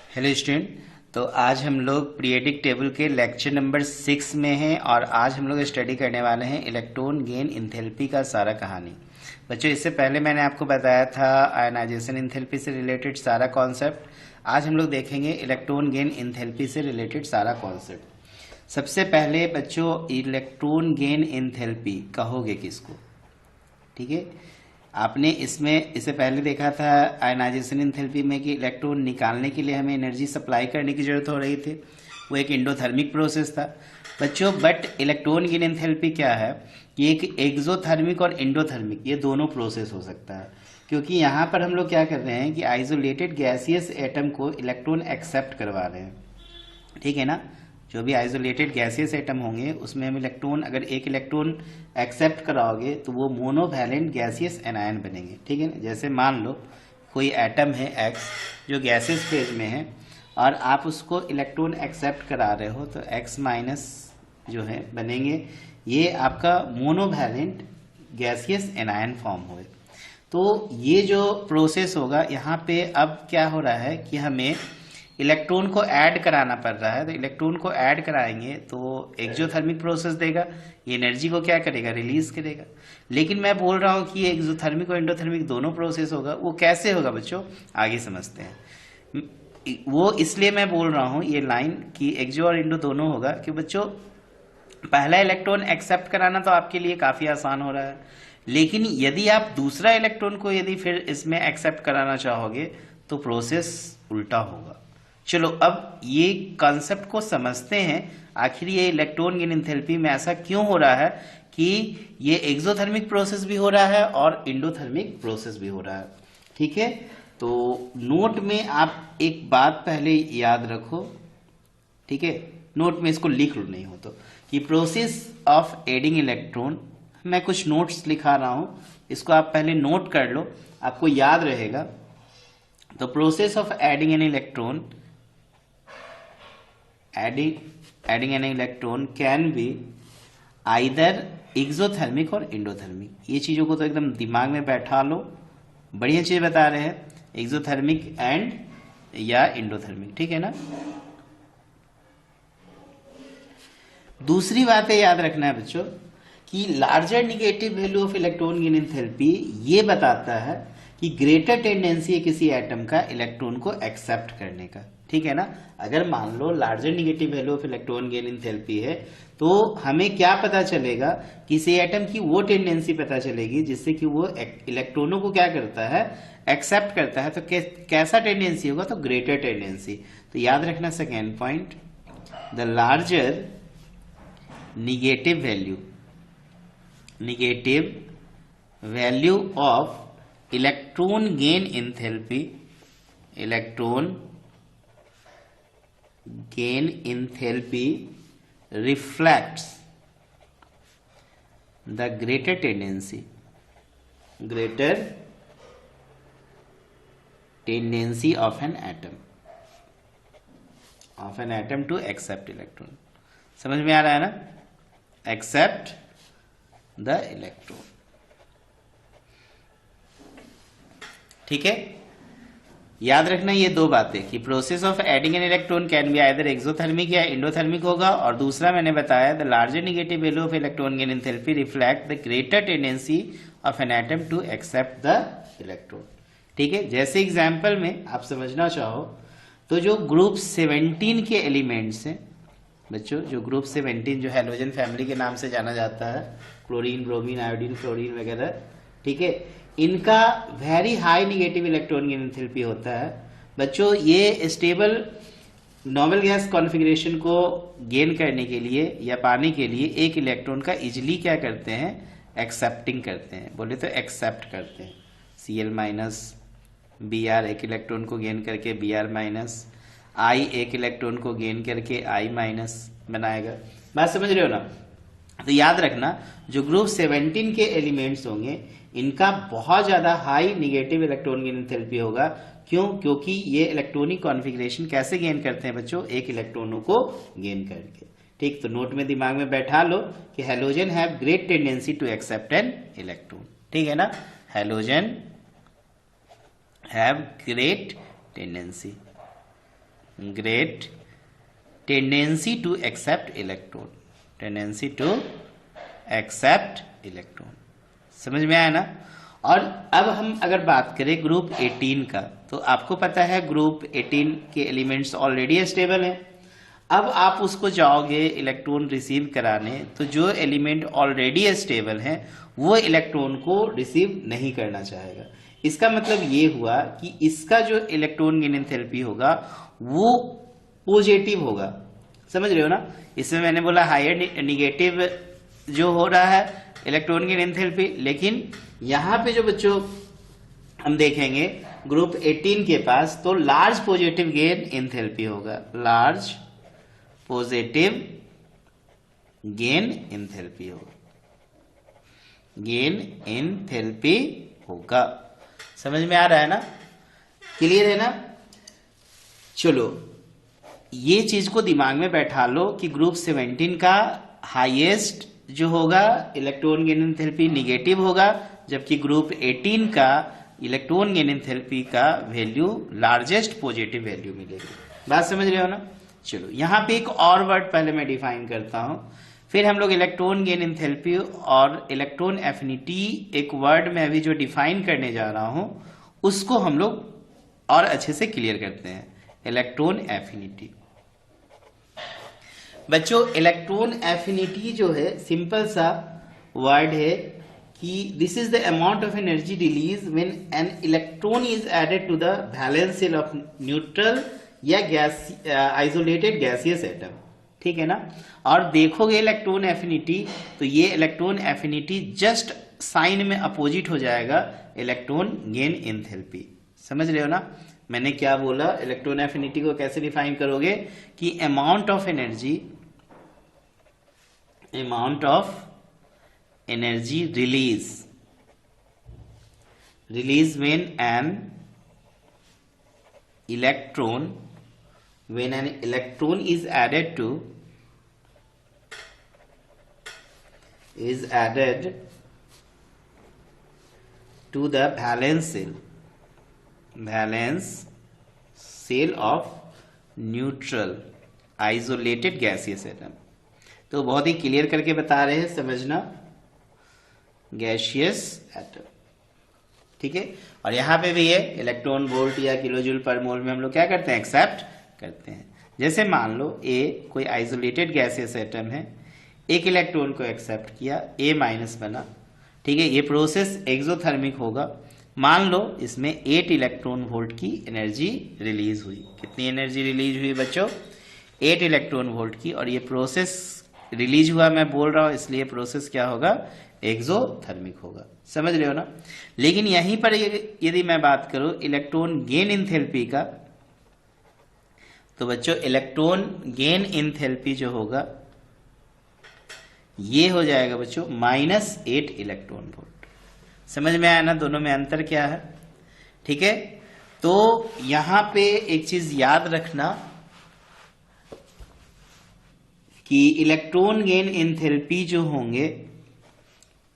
Hello student. तो आज हम लोग पीरियोडिक टेबल के लेक्चर नंबर 6 में हैं और आज हम लोग स्टडी करने वाले हैं इलेक्ट्रॉन गेन इंथैल्पी का सारा कहानी। बच्चों, इससे पहले मैंने आपको बताया था आयनाइजेशन इंथैल्पी से रिलेटेड सारा कॉन्सेप्ट। आज हम लोग देखेंगे इलेक्ट्रॉन गेन इंथैल्पी से रिलेटेड सारा कॉन्सेप्ट। सबसे पहले बच्चों, इलेक्ट्रॉन गेन इंथैल्पी कहोगे किसको? ठीक है, आपने इसमें इससे पहले देखा था आयनाइजेशन एंथैल्पी में कि इलेक्ट्रॉन निकालने के लिए हमें एनर्जी सप्लाई करने की ज़रूरत हो रही थी। वो एक एंडोथर्मिक प्रोसेस था बच्चों। बट इलेक्ट्रॉन गेन एंथैल्पी क्या है कि एक एक्सोथर्मिक और एंडोथर्मिक ये दोनों प्रोसेस हो सकता है, क्योंकि यहाँ पर हम लोग क्या कर रहे हैं कि आइसोलेटेड गैसियस एटम को इलेक्ट्रॉन एक्सेप्ट करवा रहे हैं। ठीक है ना, जो भी आइसोलेटेड गैसियस एटम होंगे उसमें हम इलेक्ट्रॉन, अगर एक इलेक्ट्रॉन एक्सेप्ट कराओगे तो वो मोनोवैलेंट गैसियस एनायन बनेंगे। ठीक है ना, जैसे मान लो कोई एटम है एक्स जो गैसियस फेज में है और आप उसको इलेक्ट्रॉन एक्सेप्ट करा रहे हो तो एक्स माइनस जो है बनेंगे, ये आपका मोनोवैलेंट गैसियस एनायन फॉर्म हो। तो ये जो प्रोसेस होगा यहाँ पे अब क्या हो रहा है कि हमें इलेक्ट्रॉन को ऐड कराना पड़ रहा है। तो इलेक्ट्रॉन को ऐड कराएंगे तो एक्सोथर्मिक प्रोसेस देगा, ये एनर्जी को क्या करेगा, रिलीज करेगा। लेकिन मैं बोल रहा हूँ कि ये एक्सोथर्मिक और एंडोथर्मिक दोनों प्रोसेस होगा। वो कैसे होगा बच्चों, आगे समझते हैं। वो इसलिए मैं बोल रहा हूँ ये लाइन कि एक्सो और इंडो दोनों होगा कि बच्चों पहला इलेक्ट्रॉन एक्सेप्ट कराना तो आपके लिए काफ़ी आसान हो रहा है, लेकिन यदि आप दूसरा इलेक्ट्रॉन को यदि फिर इसमें एक्सेप्ट कराना चाहोगे तो प्रोसेस उल्टा होगा। चलो अब ये कॉन्सेप्ट को समझते हैं, आखिर ये इलेक्ट्रॉन गेन एंथैल्पी में ऐसा क्यों हो रहा है कि ये एक्सोथर्मिक प्रोसेस भी हो रहा है और एंडोथर्मिक प्रोसेस भी हो रहा है। ठीक है, तो नोट में आप एक बात पहले याद रखो। ठीक है, नोट में इसको लिख लो नहीं हो तो, कि प्रोसेस ऑफ एडिंग इलेक्ट्रॉन, मैं कुछ नोट्स लिखा रहा हूं, इसको आप पहले नोट कर लो, आपको याद रहेगा। तो process of adding an electron, adding an electron can be either exothermic और एंडोथर्मिक। ये चीजों को तो एकदम दिमाग में बैठा लो, बढ़िया चीज बता रहे हैं, एक्सोथर्मिक एंड या एंडोथर्मिक। ठीक है ना। दूसरी बात याद रखना है बच्चों कि larger negative value of electron gain enthalpy ये बताता है कि ग्रेटर टेंडेंसी है किसी एटम का इलेक्ट्रॉन को एक्सेप्ट करने का। ठीक है ना, अगर मान लो larger negative value of electron gain enthalpy है तो हमें क्या पता चलेगा, किसी एटम की वो टेंडेंसी पता चलेगी जिससे कि वो इलेक्ट्रॉनों को क्या करता है, एक्सेप्ट करता है। तो कैसा टेंडेंसी होगा, तो ग्रेटर टेंडेंसी। तो याद रखना second point, the larger negative value of electron gain enthalpy, electron gain enthalpy reflects the greater tendency of an atom to accept electron। समझ में आ रहा है ना, accept the electron। ठीक है, याद रखना ये दो बातें कि process of adding an electron can be either exothermic या एंडोथर्मिक होगा, और दूसरा मैंने बताया the larger negative value of electron gain enthalpy reflect the greater tendency of an atom to accept the electron. ठीक है, जैसे एग्जांपल में आप समझना चाहो तो जो ग्रुप 17 के एलिमेंट्स हैं बच्चों, जो ग्रुप 17 जो हैलोजन फैमिली के नाम से जाना जाता है, क्लोरीन, ब्रोमीन, आयोडीन, फ्लोरीन वगैरह, ठीक है, इनका very high negative electron gain enthalpy होता है बच्चों। ये स्टेबल नॉर्मल गैस कॉन्फ़िगरेशन को गेन करने के लिए या पाने के लिए एक इलेक्ट्रॉन का इजिली क्या करते हैं, एक्सेप्टिंग करते हैं। बोले तो एक्सेप्ट करते हैं। Cl माइनस, Br एक इलेक्ट्रॉन को गेन करके Br माइनस, I एक इलेक्ट्रॉन को गेन करके I माइनस बनाएगा। बात समझ रहे हो ना। तो याद रखना जो ग्रुप 17 के एलिमेंट्स होंगे इनका बहुत ज्यादा high negative electron gain enthalpy होगा। क्यों? क्योंकि ये इलेक्ट्रॉनिक कॉन्फ़िगरेशन कैसे गेन करते हैं बच्चों, एक इलेक्ट्रॉनों को गेन करके। ठीक, तो नोट में दिमाग में बैठा लो कि halogen have great tendency to accept an electron. ठीक है ना, halogen have great tendency great tendency to accept electron, tendency to accept electron. समझ में आया ना। और अब हम अगर बात करें ग्रुप 18 का, तो आपको पता है ग्रुप 18 के एलिमेंट्स ऑलरेडी स्टेबल हैं। अब आप उसको जाओगे इलेक्ट्रॉन रिसीव कराने, तो जो एलिमेंट ऑलरेडी स्टेबल हैं वो इलेक्ट्रॉन को रिसीव नहीं करना चाहेगा। इसका मतलब ये हुआ कि इसका जो इलेक्ट्रॉन गेन एंथैल्पी होगा वो पॉजिटिव होगा। समझ रहे हो ना। इसमें मैंने बोला हायर निगेटिव जो हो रहा है इलेक्ट्रॉन गेन एंथैल्पी, लेकिन यहां पे जो बच्चों हम देखेंगे ग्रुप 18 के पास तो लार्ज पॉजिटिव गेन एंथैल्पी होगा, लार्ज पॉजिटिव गेन एंथैल्पी होगा, गेन एंथैल्पी होगा। समझ में आ रहा है ना, क्लियर है ना। चलो ये चीज को दिमाग में बैठा लो कि ग्रुप 17 का हाईएस्ट जो होगा इलेक्ट्रॉन गेन एंथैल्पी निगेटिव होगा, जबकि ग्रुप 18 का इलेक्ट्रॉन गेन एंथैल्पी का वैल्यू लार्जेस्ट पॉजिटिव वैल्यू मिलेगी। बात समझ रहे हो ना। चलो यहाँ पे एक और वर्ड पहले मैं डिफाइन करता हूं, फिर हम लोग इलेक्ट्रॉन गेन एंथैल्पी और इलेक्ट्रॉन एफिनिटी एक वर्ड में अभी जो डिफाइन करने जा रहा हूं उसको हम लोग और अच्छे से क्लियर करते हैं। इलेक्ट्रॉन एफिनिटी बच्चों, इलेक्ट्रॉन एफिनिटी जो है सिंपल सा वर्ड है कि this is the amount of energy release when an electron is added to the valence shell of neutral या गैस आइसोलेटेड गैसियस एटम। ठीक है ना। और देखोगे इलेक्ट्रॉन एफिनिटी तो ये इलेक्ट्रॉन एफिनिटी जस्ट साइन में अपोजिट हो जाएगा इलेक्ट्रॉन गेन एंथैल्पी। समझ रहे हो ना। मैंने क्या बोला, इलेक्ट्रॉन एफिनिटी को कैसे डिफाइन करोगे कि amount of energy release when N electron when an electron is added to the valence shell of neutral isolated gaseous atom। तो बहुत ही क्लियर करके बता रहे हैं, समझना, गैसियस एटम। ठीक है। और यहां पे भी है इलेक्ट्रॉन वोल्ट या किलोजूल पर मोल में हम लोग क्या करते हैं, एक्सेप्ट करते हैं। जैसे मान लो ए कोई आइसोलेटेड गैसियस एटम है, एक इलेक्ट्रॉन को एक्सेप्ट किया, ए माइनस बना। ठीक है। ये प्रोसेस एक्सोथर्मिक होगा। मान लो इसमें 8 इलेक्ट्रॉन वोल्ट की एनर्जी रिलीज हुई। कितनी एनर्जी रिलीज हुई बच्चों, 8 इलेक्ट्रॉन वोल्ट की। और ये प्रोसेस रिलीज हुआ, मैं बोल रहा हूं इसलिए प्रोसेस क्या होगा, एक्सोथर्मिक होगा। समझ रहे हो ना। लेकिन यहीं पर यदि मैं बात करूं इलेक्ट्रॉन गेन एंथैल्पी का, तो बच्चों इलेक्ट्रॉन गेन एंथैल्पी जो होगा ये हो जाएगा बच्चों -8 इलेक्ट्रॉन वोल्ट। समझ में आया ना, दोनों में अंतर क्या है। ठीक है। तो यहां पे एक चीज याद रखना कि इलेक्ट्रॉन गेन एंथैल्पी जो होंगे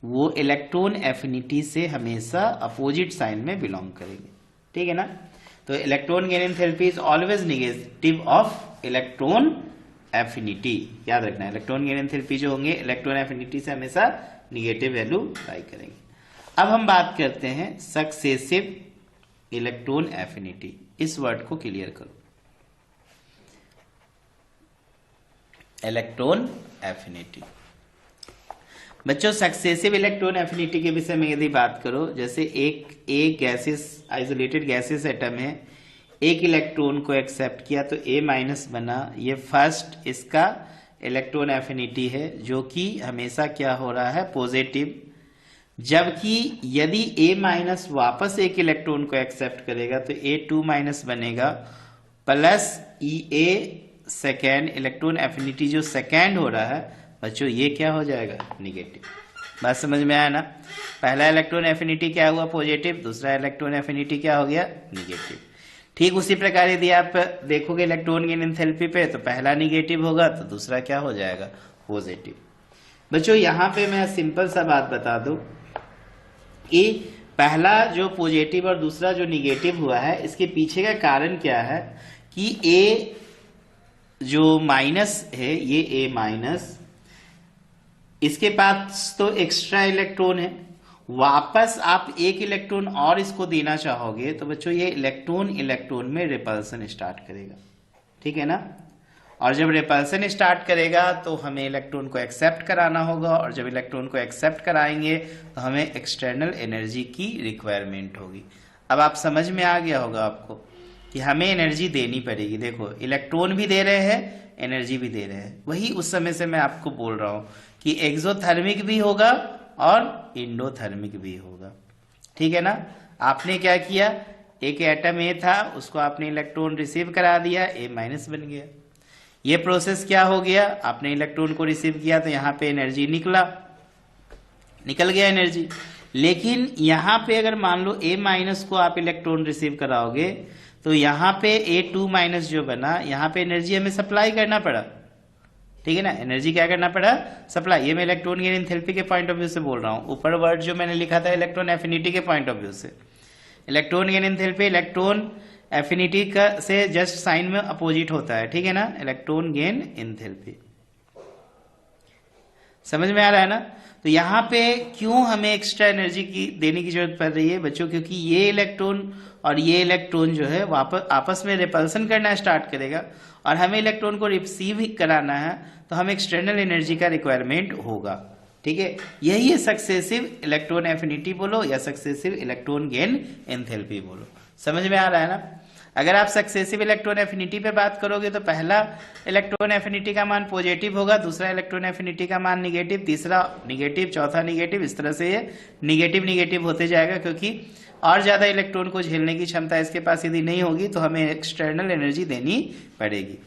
वो इलेक्ट्रॉन एफिनिटी से हमेशा अपोजिट साइन में बिलोंग करेंगे। ठीक है ना। तो electron gain enthalpy is always negative of electron affinity. याद रखना, इलेक्ट्रॉन गेन एंथैल्पी जो होंगे इलेक्ट्रॉन एफिनिटी से हमेशा निगेटिव वैल्यू लाई करेंगे। अब हम बात करते हैं सक्सेसिव इलेक्ट्रॉन एफिनिटी। इस वर्ड को क्लियर करो, इलेक्ट्रॉन एफिनिटी। बच्चों सक्सेसिव इलेक्ट्रॉन एफिनिटी के विषय में यदि बात करो, जैसे एक गैसेस आइसोलेटेड गैसेस एटम है, एक इलेक्ट्रॉन को एक्सेप्ट किया तो ए माइनस बना। ये फर्स्ट इसका इलेक्ट्रॉन एफिनिटी है जो कि हमेशा क्या हो रहा है, पॉजिटिव। जबकि यदि ए माइनस वापस एक इलेक्ट्रॉन को एक्सेप्ट करेगा तो A2- बनेगा, प्लस ए सेकेंड इलेक्ट्रॉन एफिनिटी जो सेकेंड हो रहा है बच्चों ये क्या हो जाएगा, निगेटिव। बात समझ में आया ना। पहला इलेक्ट्रॉन एफिनिटी क्या हुआ, पॉजिटिव, दूसरा इलेक्ट्रॉन एफिनिटी क्या हो गया, निगेटिव। ठीक उसी प्रकार यदि आप देखोगे इलेक्ट्रॉन गेन एंथैल्पी पे तो पहला निगेटिव होगा तो दूसरा क्या हो जाएगा, पॉजिटिव। बच्चों यहां पे मैं सिंपल सा बात बता दूं कि पहला जो पॉजिटिव और दूसरा जो निगेटिव हुआ है, इसके पीछे का कारण क्या है कि ए जो माइनस है, ये ए माइनस, इसके पास तो एक्स्ट्रा इलेक्ट्रॉन है, वापस आप एक इलेक्ट्रॉन और इसको देना चाहोगे तो बच्चों ये इलेक्ट्रॉन इलेक्ट्रॉन में रिपल्सन स्टार्ट करेगा, ठीक है ना। और जब रिपल्सन स्टार्ट करेगा तो हमें इलेक्ट्रॉन को एक्सेप्ट कराना होगा, और जब इलेक्ट्रॉन को एक्सेप्ट कराएंगे तो हमें एक्सटर्नल एनर्जी की रिक्वायरमेंट होगी। अब आप समझ में आ गया होगा आपको कि हमें एनर्जी देनी पड़ेगी। देखो इलेक्ट्रॉन भी दे रहे हैं, एनर्जी भी दे रहे हैं। वही उस समय से मैं आपको बोल रहा हूं कि एक्सोथर्मिक भी होगा और इंडोथर्मिक भी होगा, ठीक है ना। आपने क्या किया, एक एटम ए था, उसको आपने इलेक्ट्रॉन रिसीव करा दिया, ए माइनस बन गया। ये प्रोसेस क्या हो गया, आपने इलेक्ट्रॉन को रिसीव किया तो यहाँ पे एनर्जी निकल गया एनर्जी। लेकिन यहाँ पे अगर मान लो ए माइनस को आप इलेक्ट्रॉन रिसीव कराओगे तो यहाँ पे A2 माइनस जो बना, यहाँ पे एनर्जी हमें सप्लाई करना पड़ा, ठीक है ना। एनर्जी क्या करना पड़ा, सप्लाई। ये मैं इलेक्ट्रॉन गेन एंथैल्पी के पॉइंट ऑफ व्यू से बोल रहा हूँ। ऊपर वर्ड जो मैंने लिखा था इलेक्ट्रॉन एफिनिटी के पॉइंट ऑफ व्यू से। Electron gain enthalpy electron affinity का से जस्ट साइन में अपोजिट होता है, ठीक है ना। इलेक्ट्रॉन गेन एंथैल्पी समझ में आ रहा है ना। तो यहाँ पे क्यों हमें एक्स्ट्रा एनर्जी की देने की जरूरत पड़ रही है बच्चों, क्योंकि ये इलेक्ट्रॉन और ये इलेक्ट्रॉन जो है वापस आपस में रिपल्सन करना स्टार्ट करेगा, और हमें इलेक्ट्रॉन को रिसीव कराना है तो हमें एक्सटर्नल एनर्जी का रिक्वायरमेंट होगा, ठीक है। यही है सक्सेसिव इलेक्ट्रॉन एफिनिटी बोलो या सक्सेसिव इलेक्ट्रॉन गेन एंथैल्पी बोलो। समझ में आ रहा है ना। अगर आप सक्सेसिव इलेक्ट्रॉन एफिनिटी पे बात करोगे तो पहला इलेक्ट्रॉन एफिनिटी का मान पॉजिटिव होगा, दूसरा इलेक्ट्रॉन एफिनिटी का मान निगेटिव, तीसरा निगेटिव, चौथा निगेटिव, इस तरह से ये निगेटिव निगेटिव होते जाएगा, क्योंकि और ज्यादा इलेक्ट्रॉन को झेलने की क्षमता इसके पास यदि नहीं होगी तो हमें एक्सटर्नल एनर्जी देनी पड़ेगी।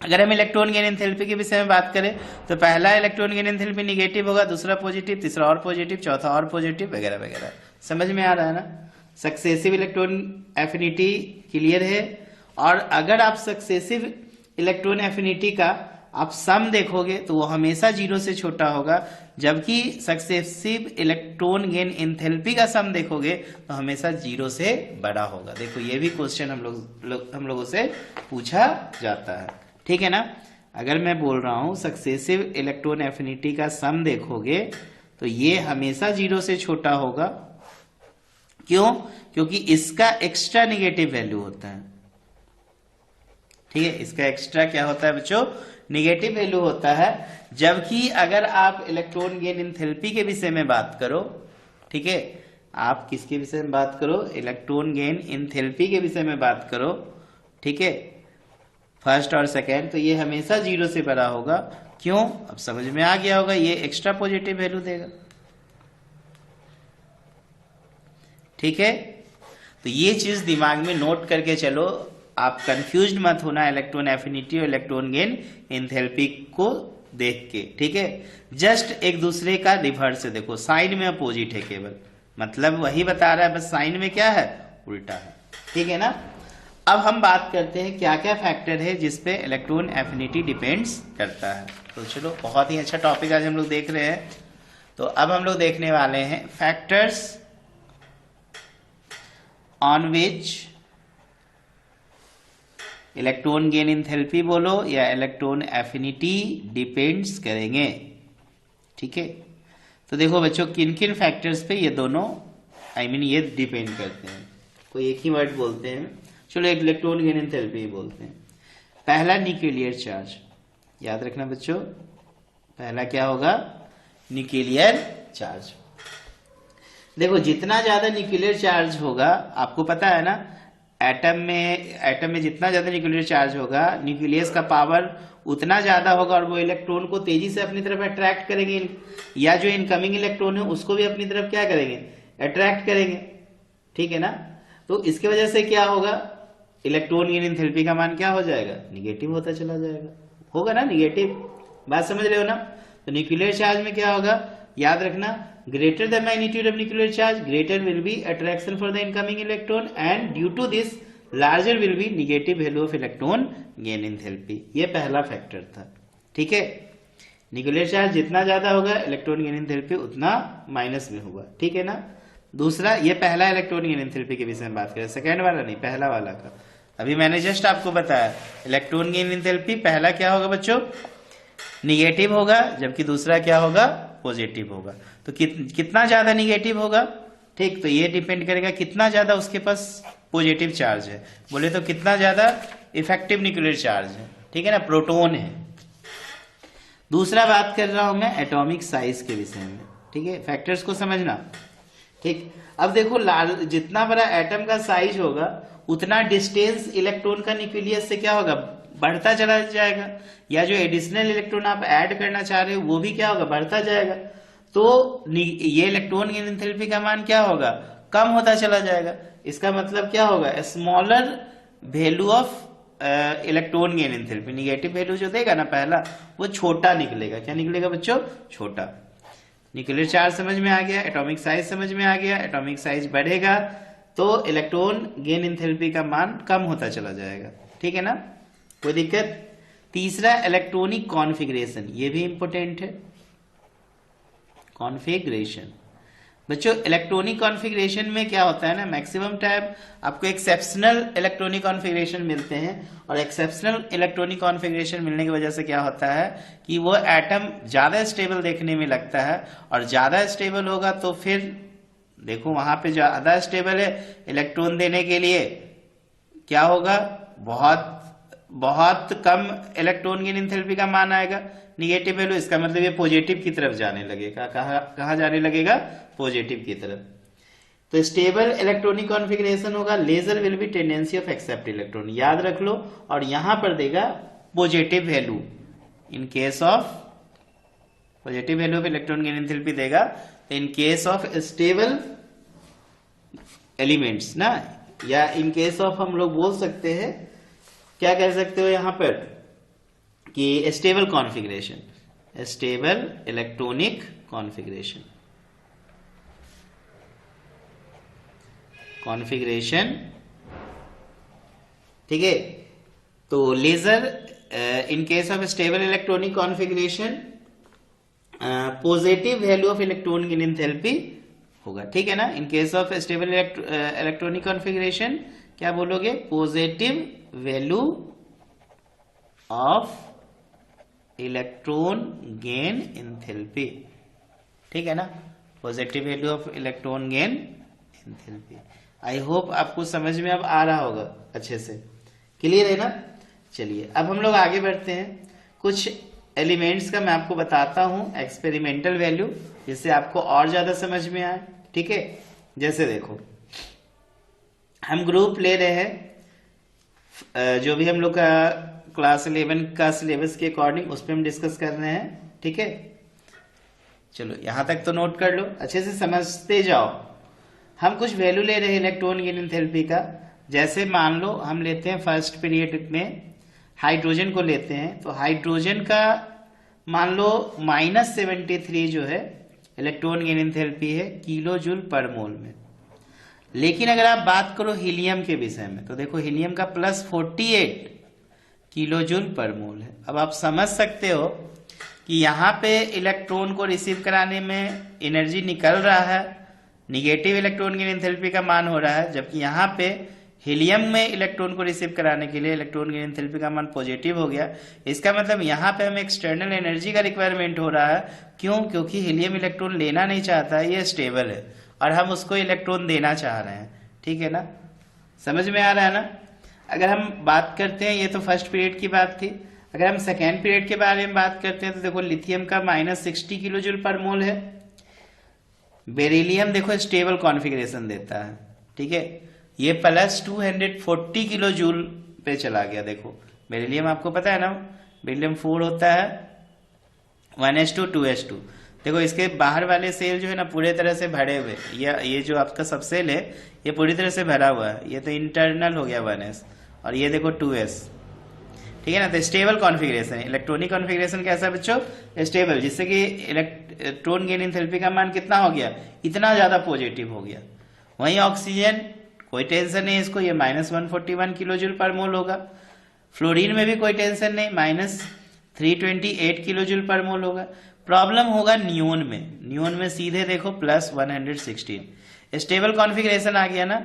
अगर हम इलेक्ट्रॉन गेन एंथैल्पी के विषय में बात करें तो पहला इलेक्ट्रॉन गेन एंथैल्पी निगेटिव होगा, दूसरा पॉजिटिव, तीसरा और पॉजिटिव, चौथा और पॉजिटिव, वगैरह वगैरह। समझ में आ रहा है ना। सक्सेसिव इलेक्ट्रॉन एफिनिटी क्लियर है। और अगर आप सक्सेसिव इलेक्ट्रॉन एफिनिटी का आप सम देखोगे तो वो हमेशा 0 से छोटा होगा, जबकि सक्सेसिव इलेक्ट्रॉन गेन एंथैल्पी का सम देखोगे तो हमेशा 0 से बड़ा होगा। देखो ये भी क्वेश्चन हम लोगों से पूछा जाता है, ठीक है ना। अगर मैं बोल रहा हूं सक्सेसिव इलेक्ट्रॉन एफिनिटी का सम देखोगे तो ये हमेशा 0 से छोटा होगा। क्यों, क्योंकि इसका एक्स्ट्रा निगेटिव वैल्यू होता है, ठीक है। इसका एक्स्ट्रा क्या होता है बच्चों, निगेटिव वैल्यू होता है। जबकि अगर आप इलेक्ट्रॉन गेन एंथैल्पी के विषय में बात करो, ठीक है, आप किसके विषय में बात करो, इलेक्ट्रॉन गेन एंथैल्पी के विषय में बात करो, ठीक है, फर्स्ट और सेकेंड, तो ये हमेशा 0 से बड़ा होगा। क्यों, अब समझ में आ गया होगा, ये एक्स्ट्रा पॉजिटिव वैल्यू देगा, ठीक है। तो ये चीज दिमाग में नोट करके चलो, आप कंफ्यूज्ड मत होना इलेक्ट्रॉन एफिनिटी और इलेक्ट्रॉन गेन एंथैल्पी को देख के, ठीक है। जस्ट एक दूसरे का रिवर्स से देखो, साइन में अपोजिट है केवल, मतलब वही बता रहा है, बस साइन में क्या है, उल्टा है, ठीक है ना। अब हम बात करते हैं क्या क्या फैक्टर है जिसपे इलेक्ट्रॉन एफिनिटी डिपेंड्स करता है। तो चलो, बहुत ही अच्छा टॉपिक आज हम लोग देख रहे हैं। तो अब हम लोग देखने वाले हैं factors on which electron gain enthalpy बोलो या इलेक्ट्रॉन एफिनिटी डिपेंड्स करेंगे, ठीक है। तो देखो बच्चों, किन किन फैक्टर्स पे ये दोनों ये डिपेंड करते हैं। कोई एक ही वर्ड बोलते हैं, चलो एक इलेक्ट्रॉन गेन एंथैल्पी बोलते हैं। पहला न्यूक्लियर चार्ज, याद रखना बच्चों, पहला क्या होगा, न्यूक्लियर चार्ज। देखो जितना ज्यादा न्यूक्लियर चार्ज होगा, आपको पता है ना, एटम में जितना ज्यादा न्यूक्लियर चार्ज होगा, न्यूक्लियस का पावर उतना ज्यादा होगा, और वो इलेक्ट्रॉन को तेजी से अपनी तरफ अट्रैक्ट करेंगे, या जो इनकमिंग इलेक्ट्रॉन है उसको भी अपनी तरफ क्या करेंगे, अट्रैक्ट करेंगे, ठीक है ना। तो इसकी वजह से क्या होगा, इलेक्ट्रॉन गेन एंथैल्पी का मान क्या हो जाएगा, निगेटिव होता चला जाएगा, होगा ना निगेटिव, बात समझ रहे हो ना। तो न्यूक्लियर चार्ज में क्या होगा, याद रखना, greater the magnitude of nuclear charge, greater will be attraction for the incoming electron, and due to this larger will be negative value of electron gain enthalpy। ये पहला फैक्टर था, ठीक है। न्यूक्लियर चार्ज जितना ज्यादा होगा, इलेक्ट्रॉन गेन एंथैल्पी उतना minus में होगा, ठीक है ना। दूसरा, ये पहला इलेक्ट्रॉन गेन एंथैल्पी के विषय में बात करें, सेकेंड वाला नहीं, पहला वाला का। अभी मैंने जस्ट आपको बताया इलेक्ट्रॉन गेन एंथैल्पी पहला क्या होगा बच्चों, निगेटिव होगा, जबकि दूसरा क्या होगा, पॉजिटिव होगा। तो कितना ज्यादा निगेटिव होगा, ठीक, तो ये डिपेंड करेगा कितना ज्यादा उसके पास पॉजिटिव चार्ज है। बोले तो कितना ज्यादा इफेक्टिव न्यूक्लियर चार्ज है, ठीक है ना, प्रोटॉन है। दूसरा बात कर रहा हूं मैं एटॉमिक साइज के विषय में, ठीक है, फैक्टर्स को समझना, ठीक। अब देखो जितना बड़ा एटम का साइज होगा उतना डिस्टेंस इलेक्ट्रॉन का न्यूक्लियस से क्या होगा, बढ़ता चला जाएगा, या जो एडिशनल इलेक्ट्रॉन आप ऐड करना चाह रहे हो वो भी क्या होगा, बढ़ता जाएगा। तो ये इलेक्ट्रॉन गेन एंथैल्पी का मान क्या होगा, कम होता चला जाएगा। इसका मतलब क्या होगा, smaller value of electron gain enthalpy, negative value जो देगा ना पहला, वो छोटा निकलेगा। क्या निकलेगा बच्चों, छोटा। न्यूक्लियर चार्ज समझ में आ गया, एटॉमिक साइज समझ में आ गया। एटॉमिक साइज बढ़ेगा तो इलेक्ट्रॉन गेन एंथैल्पी का मान कम होता चला जाएगा, ठीक है ना, कोई दिक्कत। तीसरा इलेक्ट्रॉनिक कॉन्फ़िगरेशन, ये भी इंपॉर्टेंट है, कॉन्फ़िगरेशन। बच्चों इलेक्ट्रॉनिक कॉन्फ़िगरेशन में क्या होता है ना, मैक्सिमम टाइम आपको एक्सेप्शनल इलेक्ट्रॉनिक कॉन्फ़िगरेशन मिलते हैं, और एक्सेप्शनल इलेक्ट्रॉनिक कॉन्फ़िगरेशन मिलने की वजह से क्या होता है कि वो एटम ज्यादा स्टेबल देखने में लगता है, और ज्यादा स्टेबल होगा तो फिर देखो वहां पे ज्यादा स्टेबल है, इलेक्ट्रॉन देने के लिए क्या होगा, बहुत बहुत कम इलेक्ट्रॉन गेन एंथैल्पी का मान आएगा, निगेटिव वैल्यू। इसका मतलब ये पॉजिटिव की तरफ जाने लगेगा। कहा जाने लगेगा, पॉजिटिव की तरफ। तो स्टेबल इलेक्ट्रॉनिक कॉन्फ़िगरेशन होगा, lesser will be tendency of accept electron, याद रख लो। और यहां पर देगा positive value, in case of positive value of electron gain enthalpy देगा in case of stable elements ना, या इन केस ऑफ हम लोग बोल सकते हैं, क्या कह सकते हो यहां पर कि stable configuration, stable electronic configuration, ठीक है। तो lesser in case of stable electronic configuration positive value of electron gain enthalpy होगा, ठीक है ना। In case of stable electronic configuration क्या बोलोगे, positive value of electron gain enthalpy, ठीक है ना, positive value of electron gain enthalpy. I hope आपको समझ में अब आ रहा होगा अच्छे से, क्लियर है ना। चलिए अब हम लोग आगे बढ़ते हैं, कुछ एलिमेंट्स का मैं आपको बताता हूं एक्सपेरिमेंटल वैल्यू, जिससे आपको और ज्यादा समझ में आए, ठीक है। जैसे देखो हम ग्रुप ले रहे हैं, जो भी हम लोग का क्लास 11 का सिलेबस के अकॉर्डिंग उस पर हम डिस्कस कर रहे हैं, ठीक है। चलो यहां तक तो नोट कर लो, अच्छे से समझते जाओ। हम कुछ वैल्यू ले रहे हैं इलेक्ट्रॉन गेन एंथैल्पी का। जैसे मान लो हम लेते हैं फर्स्ट पीरियड में हाइड्रोजन को लेते हैं, तो हाइड्रोजन का मान लो -73 जो है इलेक्ट्रॉन गेन एंथैल्पी है किलो जूल पर मोल में। लेकिन अगर आप बात करो हीलियम के विषय में, तो देखो हीलियम का +48 किलो जूल पर मोल है। अब आप समझ सकते हो कि यहाँ पे इलेक्ट्रॉन को रिसीव कराने में एनर्जी निकल रहा है, निगेटिव इलेक्ट्रॉन गेन एंथैल्पी का मान हो रहा है, जबकि यहाँ पे हीलियम में इलेक्ट्रॉन को रिसीव कराने के लिए इलेक्ट्रॉन गेन एंथैल्पी का मान पॉजिटिव हो गया। इसका मतलब यहाँ पे हमें एक्सटर्नल एनर्जी का रिक्वायरमेंट हो रहा है। क्यों? क्योंकि हीलियम इलेक्ट्रॉन लेना नहीं चाहता है, ये स्टेबल है, और हम उसको इलेक्ट्रॉन देना चाह रहे हैं, ठीक है ना, समझ में आ रहा है ना। अगर हम बात करते हैं, ये तो फर्स्ट पीरियड की बात थी। अगर हम सेकेंड पीरियड के बारे में बात करते हैं, तो देखो लिथियम का -60 किलो जूल पर मोल है। बेरिलियम देखो स्टेबल कॉन्फ़िगरेशन देता है, ठीक है, ये +240 किलो जूल पे चला गया। देखो बेरिलियम आपको पता है ना, बेरिलियम 4 होता है 1s2 2s2। देखो इसके बाहर वाले सेल जो है ना पूरे तरह से भरे हुए, ये जो आपका सब सेल है ये पूरी तरह से भरा हुआ है। ये तो इंटरनल हो गया 1s, और ये देखो 2s, ठीक है ना। तो स्टेबल कॉन्फ़िगरेशन है। इलेक्ट्रॉनिक कॉन्फ़िगरेशन कैसा है बच्चों, स्टेबल, जिससे कि इलेक्ट्रॉन गेन एंथैल्पी का मान कितना हो गया, इतना ज्यादा पॉजिटिव हो गया। वहीं ऑक्सीजन कोई टेंशन नहीं इसको, ये -141 किलो जूल पर मोल होगा। फ्लोरीन में भी कोई टेंशन नहीं, -328 किलो जूल पर मोल होगा। प्रॉब्लम होगा नियोन में। नियोन में सीधे देखो +116। स्टेबल कॉन्फ़िगरेशन आ गया ना,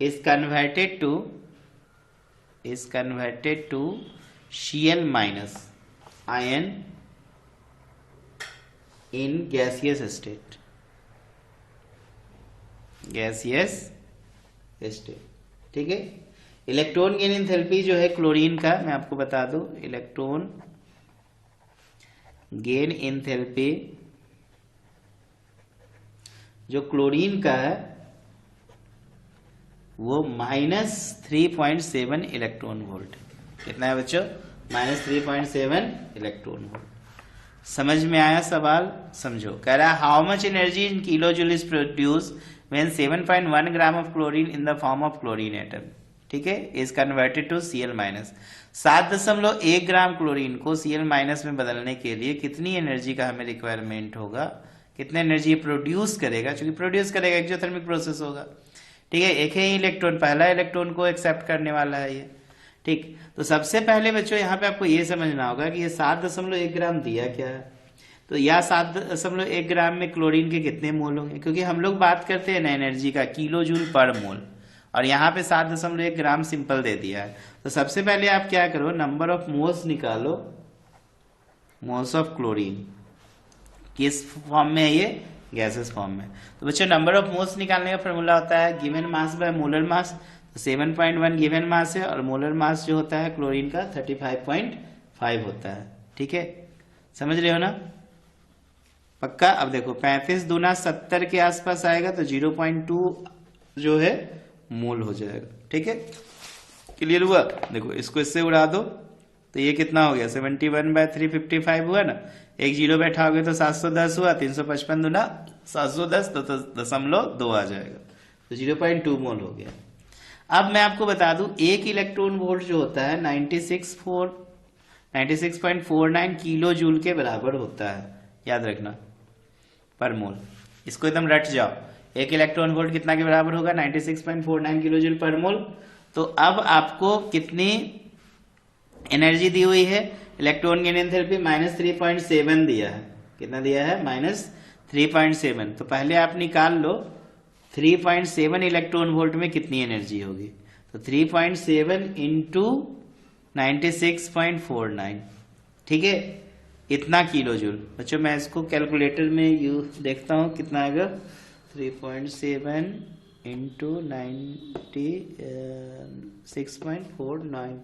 is converted to Cl minus ion in gaseous state, ठीक है। इलेक्ट्रॉन गेन एंथैल्पी जो है क्लोरीन का, मैं आपको बता दूं, इलेक्ट्रॉन गेन एंथैल्पी जो क्लोरीन का है वो -3.7 इलेक्ट्रॉन वोल्ट। कितना है बच्चों? -3.7 इलेक्ट्रॉन वोल्ट। समझ में आया सवाल? समझो। कह रहा है how much energy in kilo joule is produce when 7.1 gram of chlorine in the form of chlorine atom, ठीक है, is converted to Cl minus. 7.1 gram chlorine को Cl माइनस में बदलने के लिए कितनी एनर्जी का हमें रिक्वायरमेंट होगा, कितने एनर्जी प्रोड्यूस करेगा, क्योंकि प्रोड्यूस करेगा एक्सोथर्मिक प्रोसेस होगा, ठीक है। एक ही इलेक्ट्रॉन, पहला इलेक्ट्रॉन को एक्सेप्ट करने वाला है ये, ठीक। तो सबसे पहले बच्चों यहाँ पे आपको ये समझना होगा कि ये 7.1 ग्राम दिया क्या है, तो या 7.1 ग्राम में क्लोरीन के कितने मोल होंगे, क्योंकि हम लोग बात करते हैं ना एनर्जी का किलो जूल पर मोल, और यहाँ पे 7.1 ग्राम सिंपल दे दिया है। तो सबसे पहले आप क्या करो, नंबर ऑफ मोल्स निकालो, मोल्स ऑफ क्लोरीन किस फॉर्म में है, ये गैसेस फॉर्म में। तो बच्चों नंबर ऑफ मोल्स निकालने का फॉर्मूला होता है given mass by molar mass. तो 7.1 गिवन मास है और मोलर मास जो होता है क्लोरीन का 35.5 होता है, ठीक है। समझ रहे हो ना? पक्का? अब देखो 35 दूना 70 के आसपास आएगा, तो 0.2 जो है मोल हो जाएगा, ठीक है। क्लियर हुआ? देखो इसको इससे उड़ा दो तो ये कितना हो गया, 71/355 हुआ ना, एक जीरो बैठाओगे तो 710 हुआ, 355 दूना 710, तो 0.2 आ जाएगा, तो 0.2 मोल हो गया। अब मैं आपको बता दूं एक इलेक्ट्रॉन वोल्ट जो होता है 96.49 किलो जूल के बराबर होता है, याद रखना, पर मोल। इसको एकदम रट जाओ, एक इलेक्ट्रॉन वोल्ट कितना के बराबर होगा, 96.49 किलो जूल पर मोल। तो अब आपको कितनी एनर्जी दी हुई है, इलेक्ट्रॉन गेन एंथैल्पी -3.7 दिया है। कितना दिया है? -3.7। तो पहले आप निकाल लो 3.7 इलेक्ट्रॉन वोल्ट में कितनी एनर्जी होगी, तो 3.7 इंटू 96.49, ठीक है, इतना किलो जूल। बच्चों मैं इसको कैलकुलेटर में देखता हूँ कितना आएगा, 3.7 इंटू 96.49,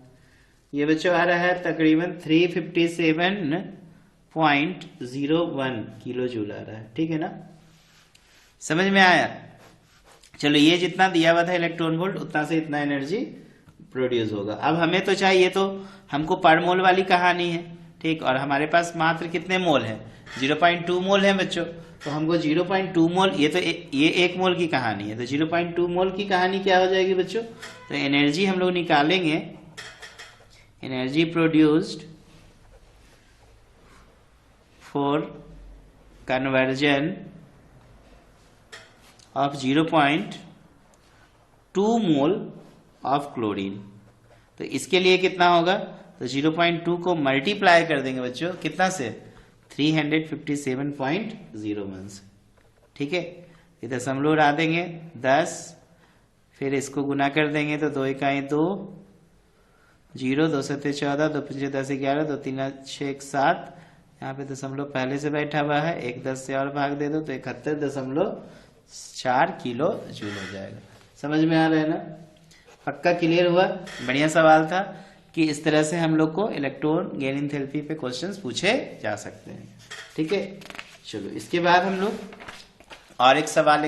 ये बच्चों आ रहा है तकरीबन 357.01 किलो जूल आ रहा है, ठीक है ना? समझ में आया? चलो ये जितना दिया हुआ था इलेक्ट्रॉन वोल्ट उतना से इतना एनर्जी प्रोड्यूस होगा। अब हमें तो चाहिए, तो हमको पर मोल वाली कहानी है, ठीक, और हमारे पास मात्र कितने मोल है, 0.2 मोल है बच्चों। तो हमको 0.2 मोल, ये तो ये 1 मोल की कहानी है, तो 0.2 मोल की कहानी क्या हो जाएगी बच्चों, तो एनर्जी हम लोग निकालेंगे, energy produced for conversion of 0.2 mole of chlorine. तो इसके लिए कितना होगा, तो 0.2 को मल्टीप्लाई कर देंगे बच्चों कितना से, 357.01 से, ठीक है। ये दशमलव उड़ा देंगे 10, फिर इसको गुना कर देंगे तो 2 इकाई 2, 0, 2 7 14, 2 5 10 11, 2 3 6 7, यहाँ पे दशमलव पहले से बैठा हुआ है, 1 10 से और भाग दे दो तो 71.4 किलो जूल हो जाएगा। समझ में आ रहा है ना? पक्का क्लियर हुआ? बढ़िया सवाल था कि इस तरह से हम लोग को इलेक्ट्रॉन गेन एंथैल्पी पे क्वेश्चंस पूछे जा सकते हैं, ठीक है। चलो इसके बाद हम लोग और एक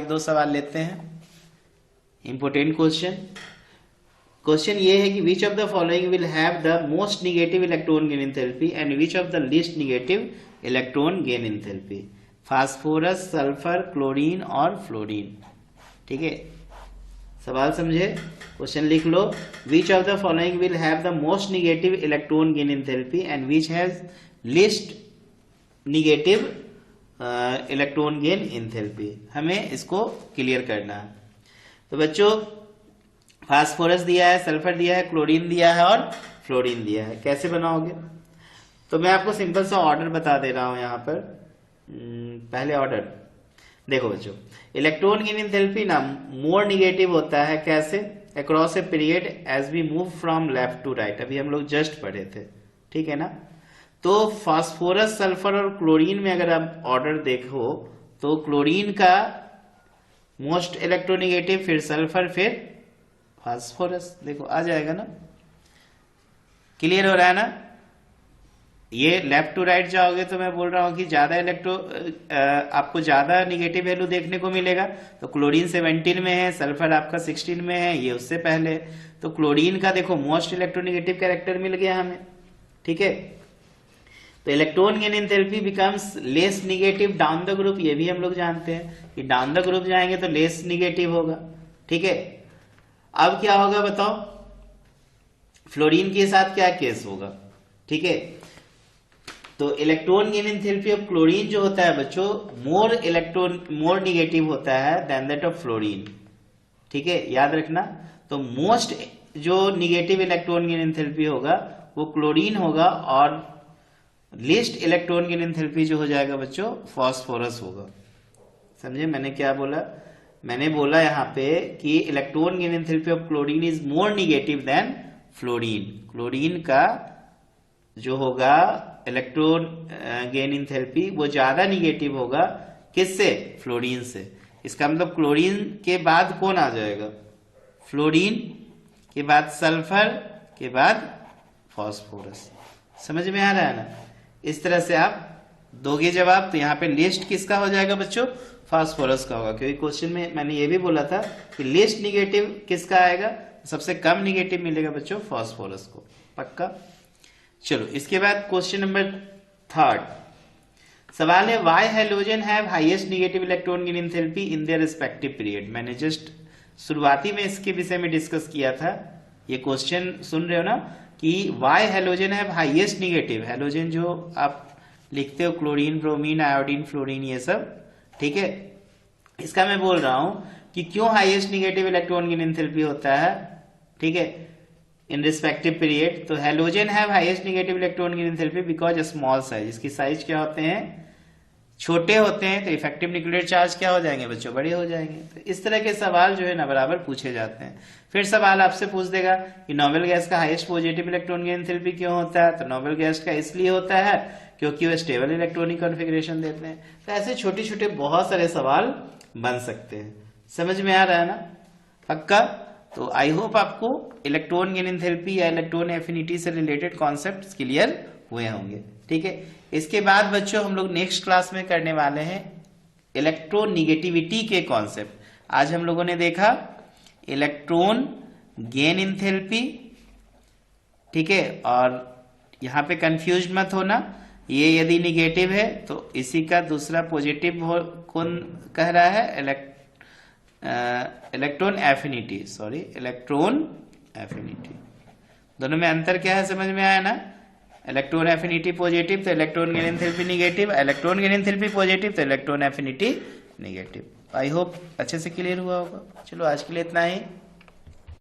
दो सवाल लेते हैं, इंपोर्टेंट क्वेश्चन। क्वेश्चन ये है कि which of the following will have the most negative electron gain enthalpy and which of the least negative electron gain enthalpy, phosphorus, sulphur, chlorine और फ्लोरीन, ठीक है। सवाल समझे? क्वेश्चन लिख लो, which of the following will have the most negative electron gain enthalpy and which has least negative electron gain enthalpy, हमें इसको clear करना है। तो बच्चों फास्फोरस दिया है, सल्फर दिया है, क्लोरीन दिया है और फ्लोरीन दिया है, कैसे बनाओगे? तो मैं आपको सिंपल सा ऑर्डर बता दे रहा हूं यहाँ पर। पहले ऑर्डर देखो बच्चों, इलेक्ट्रॉन गेन एंथैल्पी ना मोर निगेटिव होता है, कैसे? Across a period as we move from left to right, अभी हम लोग जस्ट पढ़े थे, ठीक है ना। तो फास्फोरस, सल्फर और क्लोरीन में अगर आप ऑर्डर देखो तो क्लोरीन का मोस्ट इलेक्ट्रोनेगेटिव, फिर सल्फर, फिर फास्फोरस, देखो आ जाएगा ना, क्लियर हो रहा है ना। ये लेफ्ट टू राइट जाओगे तो मैं बोल रहा हूं कि ज्यादा आपको ज्यादा निगेटिव वैल्यू देखने को मिलेगा। तो क्लोरीन 17 में है, सल्फर आपका 16 में है, ये उससे पहले। तो क्लोरीन का देखो मोस्ट इलेक्ट्रोनेगेटिव कैरेक्टर मिल गया हमें, ठीक है। तो electron gain enthalpy becomes less negative down the group, ये भी हम लोग जानते हैं कि डाउन द ग्रुप जाएंगे तो लेस निगेटिव होगा, ठीक है। अब क्या होगा बताओ, फ्लोरीन के साथ क्या केस होगा, ठीक है। तो electron gain enthalpy of chlorine जो होता है बच्चों, मोर निगेटिव होता है देन दैट ऑफ फ्लोरीन, ठीक है, याद रखना। तो मोस्ट जो निगेटिव इलेक्ट्रॉन गेन एंथैल्पी होगा वो क्लोरीन होगा, और लीस्ट इलेक्ट्रॉन गेन एंथैल्पी जो हो जाएगा बच्चों फास्फोरस होगा। समझे मैंने क्या बोला? मैंने बोला यहाँ पे कि electron gain enthalpy of chlorine is more negative than fluorine. Chlorine का जो होगा इलेक्ट्रॉन गेन एंथैल्पी वो ज्यादा निगेटिव होगा, किससे? फ्लोरीन से। इसका मतलब क्लोरीन के बाद कौन आ जाएगा? फ्लोरीन के बाद सल्फर के बाद फास्फोरस। समझ में आ रहा है ना? इस तरह से आप दोगे जवाब। तो यहाँ पे लिस्ट किसका हो जाएगा बच्चों? फास्फोरस का होगा, क्योंकि क्वेश्चन में मैंने ये भी बोला था कि लिस्ट निगेटिव किसका आएगा, सबसे कम निगेटिव मिलेगा बच्चों फास्फोरस को, पक्का। चलो इसके बाद क्वेश्चन नंबर 3 सवाल है, why halogen have highest negative electron gain enthalpy in their respective period. मैंने जस्ट शुरुआती में इसके विषय में डिस्कस किया था। ये क्वेश्चन सुन रहे हो ना कि why halogen have highest negative. Halogen जो आप लिखते हो क्लोरीन, ब्रोमीन, आयोडीन, फ्लोरीन, ये सब, ठीक है। इसका मैं बोल रहा हूं कि क्यों highest negative electron gain enthalpy होता है, ठीक है, इन रिस्पेक्टिव पीरियड। तो halogen have highest negative electron gain enthalpy because small size. इसकी साइज क्या होते हैं? छोटे होते हैं, तो इफेक्टिव न्यूक्लियर चार्ज क्या हो जाएंगे बच्चों? बड़े हो जाएंगे। तो इस तरह के सवाल जो है ना बराबर पूछे जाते हैं। फिर सवाल आपसे पूछ देगा कि नोबेल गैस का highest positive electron gain enthalpy क्यों होता है? तो नोबेल गैस का इसलिए होता है क्योंकि वो स्टेबल इलेक्ट्रॉनिक कॉन्फ़िगरेशन देते हैं। तो ऐसे छोटे छोटे बहुत सारे सवाल बन सकते हैं। समझ में आ रहा है ना? पक्का। तो आई होप आपको इलेक्ट्रॉन गेन एंथैल्पी या इलेक्ट्रॉन एफिनिटी से रिलेटेड कॉन्सेप्ट्स क्लियर हुए होंगे, ठीक है। इसके बाद बच्चों हम लोग नेक्स्ट क्लास में करने वाले हैं इलेक्ट्रोनिगेटिविटी के कॉन्सेप्ट। आज हम लोगों ने देखा इलेक्ट्रॉन गेन एंथैल्पी, ठीक है, और यहां पे कंफ्यूज मत होना, ये यदि निगेटिव है तो इसी का दूसरा पॉजिटिव कौन कह रहा है? Electron affinity, sorry, electron affinity. दोनों में अंतर क्या है समझ में आया ना? इलेक्ट्रॉन एफिनिटी पॉजिटिव तो electron gain enthalpy negative, electron gain enthalpy positive तो electron affinity negative. I hope अच्छे से क्लियर हुआ होगा। चलो आज के लिए इतना ही।